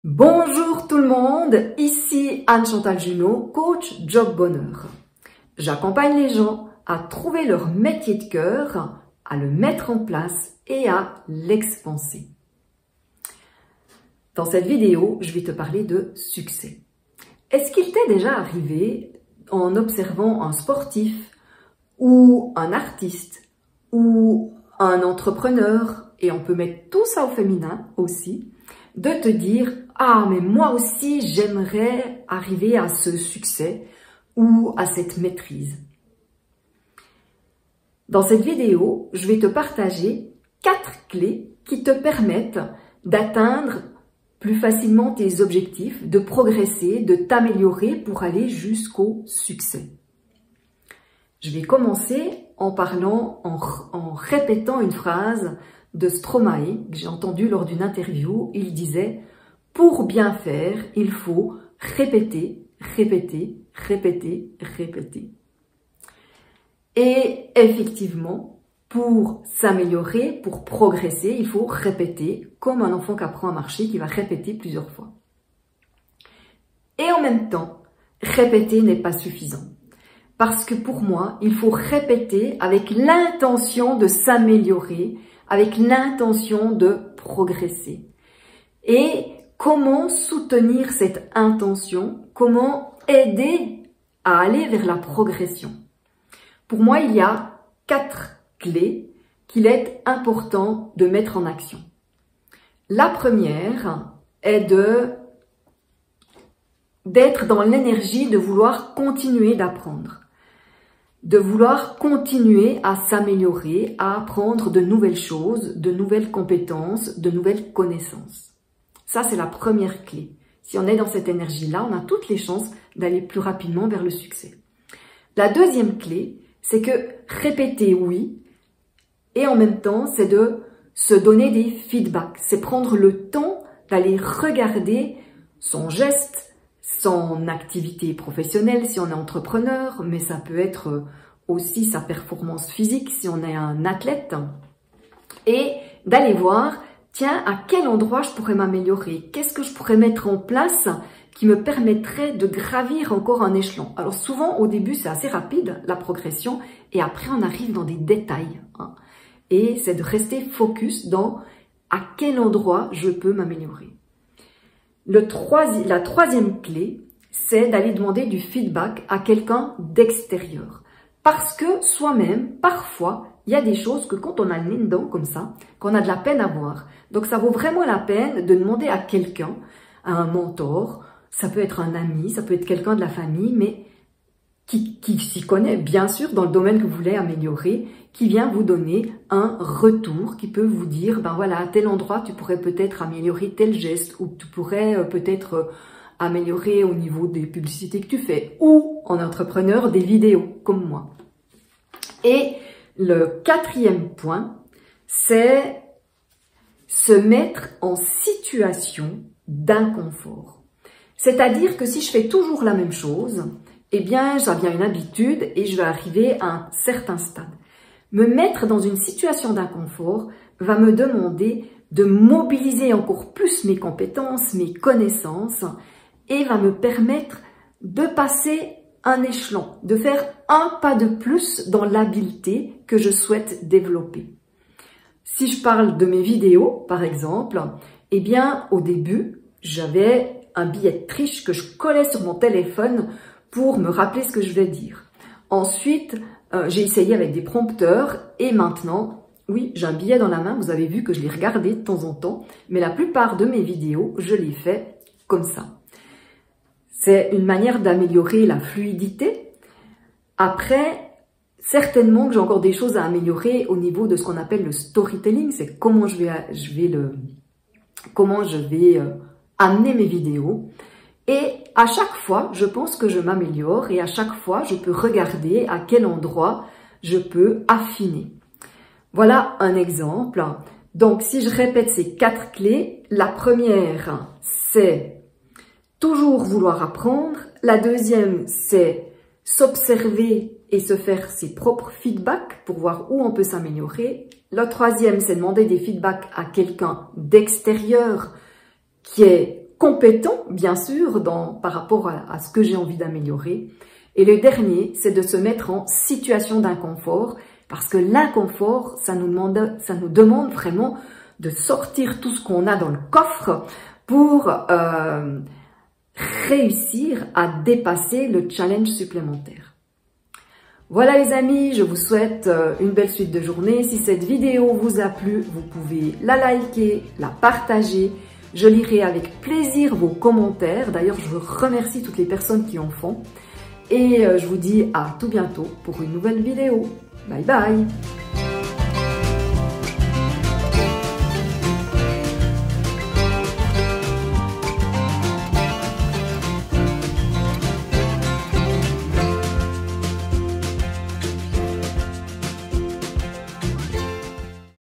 Bonjour tout le monde, ici Anne-Chantal Junot, coach Job Bonheur. J'accompagne les gens à trouver leur métier de cœur, à le mettre en place et à l'expanser. Dans cette vidéo, je vais te parler de succès. Est-ce qu'il t'est déjà arrivé, en observant un sportif ou un artiste ou un entrepreneur, et on peut mettre tout ça au féminin aussi, de te dire « Ah, mais moi aussi, j'aimerais arriver à ce succès ou à cette maîtrise. » Dans cette vidéo, je vais te partager 4 clés qui te permettent d'atteindre plus facilement tes objectifs, de progresser, de t'améliorer pour aller jusqu'au succès. Je vais commencer en parlant, en répétant une phrase de Stromae que j'ai entendue lors d'une interview. Il disait « Pour bien faire, il faut répéter, répéter, répéter, répéter. » Et effectivement, pour s'améliorer, pour progresser, il faut répéter, comme un enfant qui apprend à marcher, qui va répéter plusieurs fois. Et en même temps, répéter n'est pas suffisant. Parce que pour moi, il faut répéter avec l'intention de s'améliorer, avec l'intention de progresser. Et comment soutenir cette intention? Comment aider à aller vers la progression? Pour moi, il y a 4 clés qu'il est important de mettre en action. La première est d'être dans l'énergie de vouloir continuer d'apprendre, de vouloir continuer à s'améliorer, à apprendre de nouvelles choses, de nouvelles compétences, de nouvelles connaissances. Ça, c'est la première clé. Si on est dans cette énergie-là, on a toutes les chances d'aller plus rapidement vers le succès. La deuxième clé, c'est que répéter, oui, et en même temps, c'est de se donner des feedbacks. C'est prendre le temps d'aller regarder son geste, son activité professionnelle si on est entrepreneur, mais ça peut être aussi sa performance physique si on est un athlète, et d'aller voir, tiens, à quel endroit je pourrais m'améliorer, qu'est-ce que je pourrais mettre en place qui me permettrait de gravir encore un échelon. Alors souvent au début c'est assez rapide la progression, et après on arrive dans des détails, hein. Et c'est de rester focus dans à quel endroit je peux m'améliorer. La troisième clé, c'est d'aller demander du feedback à quelqu'un d'extérieur. Parce que soi-même, parfois, il y a des choses que quand on a le nez dedans comme ça, qu'on a de la peine à voir. Donc ça vaut vraiment la peine de demander à quelqu'un, à un mentor, ça peut être un ami, ça peut être quelqu'un de la famille, mais qui s'y connaît bien sûr dans le domaine que vous voulez améliorer, qui vient vous donner un retour, qui peut vous dire, ben voilà, à tel endroit tu pourrais peut-être améliorer tel geste, ou tu pourrais peut-être améliorer au niveau des publicités que tu fais, ou en entrepreneur des vidéos comme moi. Et le 4e point, c'est se mettre en situation d'inconfort. C'est-à-dire que si je fais toujours la même chose, eh bien, ça devient une habitude et je vais arriver à un certain stade. Me mettre dans une situation d'inconfort va me demander de mobiliser encore plus mes compétences, mes connaissances, et va me permettre de passer un échelon, de faire un pas de plus dans l'habileté que je souhaite développer. Si je parle de mes vidéos, par exemple, eh bien, au début, j'avais un billet de triche que je collais sur mon téléphone pour me rappeler ce que je vais dire. Ensuite, j'ai essayé avec des prompteurs et maintenant, oui, j'ai un billet dans la main, vous avez vu que je l'ai regardé de temps en temps, mais la plupart de mes vidéos, je les fais comme ça. C'est une manière d'améliorer la fluidité. Après, certainement que j'ai encore des choses à améliorer au niveau de ce qu'on appelle le storytelling, c'est comment je vais amener mes vidéos. Et à chaque fois, je pense que je m'améliore et à chaque fois, je peux regarder à quel endroit je peux affiner. Voilà un exemple. Donc, si je répète ces 4 clés, la première, c'est toujours vouloir apprendre. La deuxième, c'est s'observer et se faire ses propres feedbacks pour voir où on peut s'améliorer. La troisième, c'est demander des feedbacks à quelqu'un d'extérieur qui est compétent, bien sûr, par rapport à ce que j'ai envie d'améliorer. Et le dernier, c'est de se mettre en situation d'inconfort, parce que l'inconfort, ça nous demande vraiment de sortir tout ce qu'on a dans le coffre pour réussir à dépasser le challenge supplémentaire. Voilà les amis, je vous souhaite une belle suite de journée. Si cette vidéo vous a plu, vous pouvez la liker, la partager. Je lirai avec plaisir vos commentaires. D'ailleurs, je remercie toutes les personnes qui en font. Et je vous dis à tout bientôt pour une nouvelle vidéo. Bye bye!